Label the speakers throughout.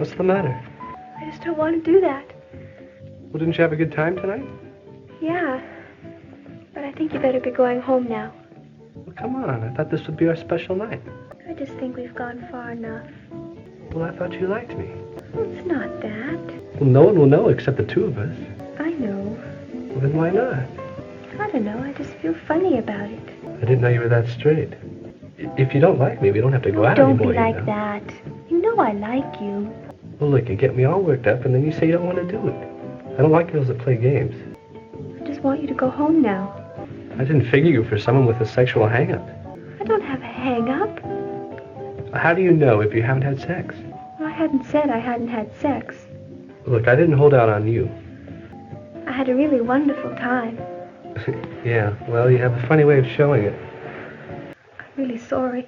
Speaker 1: What's the matter?
Speaker 2: I just don't want to do that.
Speaker 1: Well, didn't you have a good time tonight?
Speaker 2: Yeah, but I think you better be going home now.
Speaker 1: Well, come on. I thought this would be our special night.
Speaker 2: I just think we've gone far enough.
Speaker 1: Well, I thought you liked me.
Speaker 2: Well, it's not that.
Speaker 1: Well, no one will know except the two of us.
Speaker 2: I know.
Speaker 1: Well, then why not?
Speaker 2: I don't know. I just feel funny about it.
Speaker 1: I didn't know you were that straight. If you don't like me, we don't have to go out
Speaker 2: Don't
Speaker 1: anymore.
Speaker 2: be like
Speaker 1: you know.
Speaker 2: that. You know I like you.
Speaker 1: Well, look, you get me all worked up, and then you say you don't want to do it. I don't like girls that play games.
Speaker 2: I just want you to go home now.
Speaker 1: I didn't figure you for someone with a sexual hang-up.
Speaker 2: I don't have a hang-up.
Speaker 1: How do you know if you haven't had sex?
Speaker 2: Well, I hadn't said I hadn't had sex.
Speaker 1: Look, I didn't hold out on you.
Speaker 2: I had a really wonderful time.
Speaker 1: Yeah, well, you have a funny way of showing it.
Speaker 2: I'm really sorry.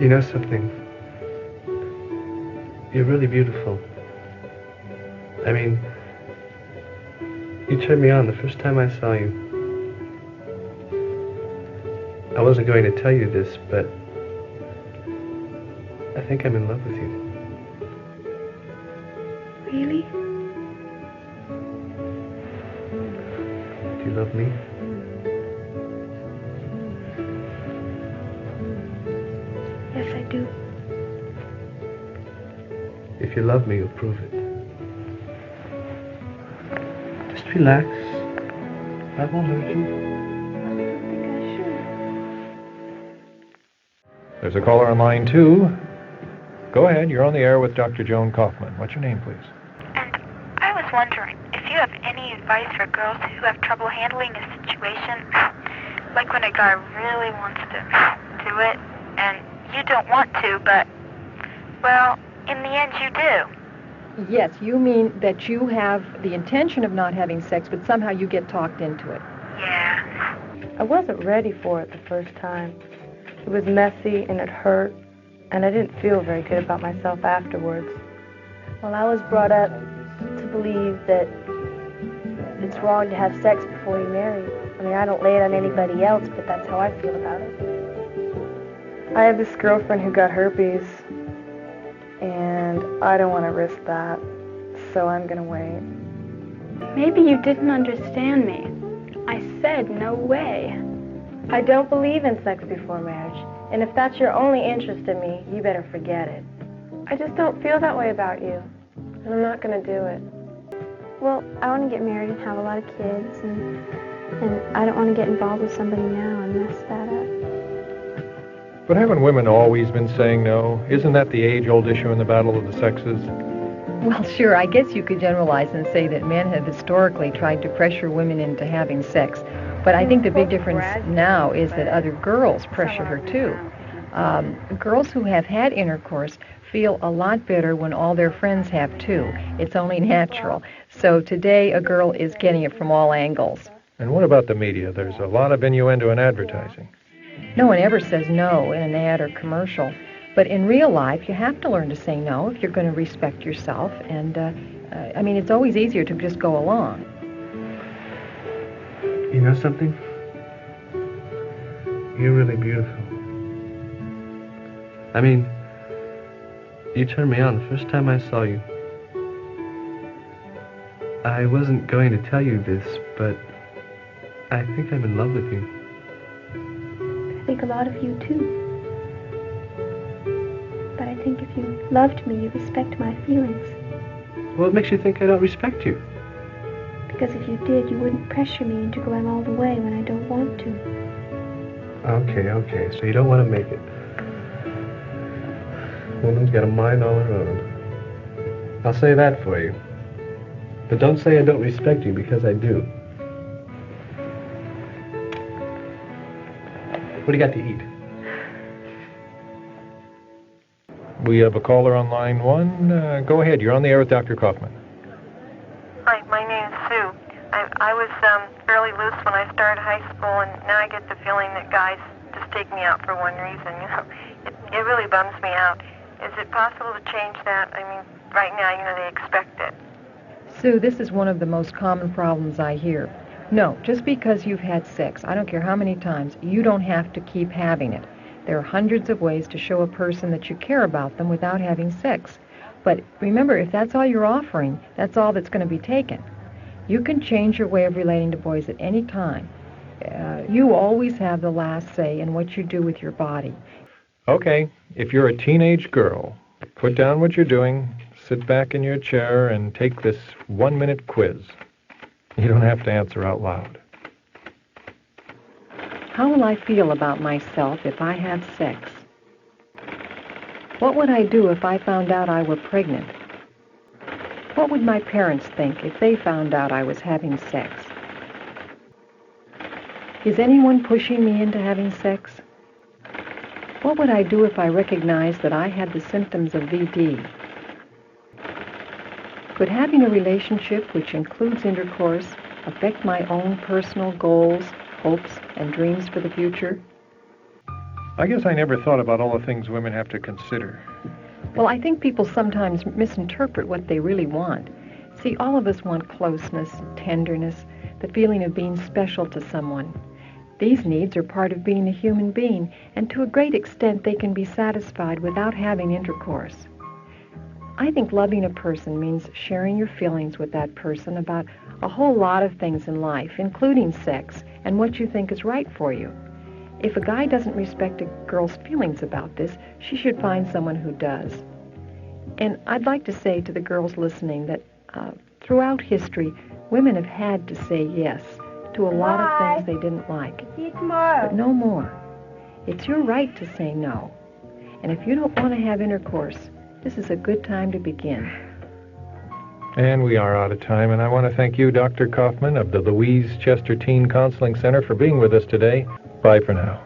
Speaker 1: You know something? You're really beautiful. I mean, you turned me on the first time I saw you. I wasn't going to tell you this, but I think I'm in love with you.
Speaker 2: Really?
Speaker 1: Do you love me?
Speaker 2: Yes, I do.
Speaker 1: If you love me, you'll prove it. Just relax. I won't hurt you.
Speaker 2: I don't think I should.
Speaker 3: There's a caller on line 2. Go ahead, you're on the air with Dr. Joan Kaufman. What's your name, please?
Speaker 4: And I was wondering if you have any advice for girls who have trouble handling a situation, like when a guy really wants to do it, and you don't want to, but, well, in the end you do.
Speaker 5: Yes, you mean that you have the intention of not having sex, but somehow you get talked into it.
Speaker 4: Yeah.
Speaker 6: I wasn't ready for it the first time. It was messy and it hurt, and I didn't feel very good about myself afterwards. Well, I was brought up to believe that it's wrong to have sex before you marry. I mean, I don't lay it on anybody else, but that's how I feel about it. I have this girlfriend who got herpes, and I don't want to risk that, so I'm going to wait.
Speaker 7: Maybe you didn't understand me. I said no way.
Speaker 6: I don't believe in sex before marriage, and if that's your only interest in me, you better forget it. I just don't feel that way about you, and I'm not going to do it.
Speaker 2: Well, I want to get married and have a lot of kids, and I don't want to get involved with somebody now and mess that up.
Speaker 3: But haven't women always been saying no? Isn't that the age-old issue in the battle of the sexes?
Speaker 5: Well, sure, I guess you could generalize and say that men have historically tried to pressure women into having sex. But I think the big difference now is that other girls pressure her too. Girls who have had intercourse feel a lot better when all their friends have too. It's only natural. So today a girl is getting it from all angles.
Speaker 3: And what about the media? There's a lot of innuendo in advertising.
Speaker 5: No one ever says no in an ad or commercial. But in real life, you have to learn to say no if you're going to respect yourself. And, I mean, it's always easier to just go along.
Speaker 1: You know something? You're really beautiful. I mean, you turned me on the first time I saw you. I wasn't going to tell you this, but I think I'm in love with you.
Speaker 2: I think a lot of you too. But I think if you loved me, you'd respect my feelings.
Speaker 1: What makes you think I don't respect you?
Speaker 2: Because if you did, you wouldn't pressure me into going all the way when I don't want to.
Speaker 1: Okay, so you don't want to make it. Woman's got a mind all her own. I'll say that for you. But don't say I don't respect you, because I do. What do you got to eat?
Speaker 3: We have a caller on line 1. Go ahead, you're on the air with Dr. Kaufman.
Speaker 4: Hi, my name's Sue. I was fairly loose when I started high school, and now I get the feeling that guys just take me out for one reason, you know. It really bums me out. Is it possible to change that? I mean, right now, you know, they expect it.
Speaker 5: Sue, this is one of the most common problems I hear. No, just because you've had sex, I don't care how many times, you don't have to keep having it. There are hundreds of ways to show a person that you care about them without having sex. But remember, if that's all you're offering, that's all that's going to be taken. You can change your way of relating to boys at any time. You always have the last say in what you do with your body.
Speaker 3: Okay, if you're a teenage girl, put down what you're doing, sit back in your chair, and take this 1-minute quiz. You don't have to answer out loud.
Speaker 5: How will I feel about myself if I have sex? What would I do if I found out I were pregnant? What would my parents think if they found out I was having sex? Is anyone pushing me into having sex? What would I do if I recognized that I had the symptoms of VD? Could having a relationship which includes intercourse affect my own personal goals, hopes, and dreams for the future?
Speaker 3: I guess I never thought about all the things women have to consider.
Speaker 5: Well, I think people sometimes misinterpret what they really want. See, all of us want closeness, tenderness, the feeling of being special to someone. These needs are part of being a human being, and to a great extent they can be satisfied without having intercourse. I think loving a person means sharing your feelings with that person about a whole lot of things in life, including sex, and what you think is right for you. If a guy doesn't respect a girl's feelings about this, she should find someone who does. And I'd like to say to the girls listening that throughout history, women have had to say yes to a lot of things they didn't like.
Speaker 6: See you tomorrow.
Speaker 5: But no more. It's your right to say no. And if you don't want to have intercourse, this is a good time to begin.
Speaker 3: And we are out of time, and I want to thank you, Dr. Kaufman of the Louise Chester Teen Counseling Center, for being with us today. Bye for now.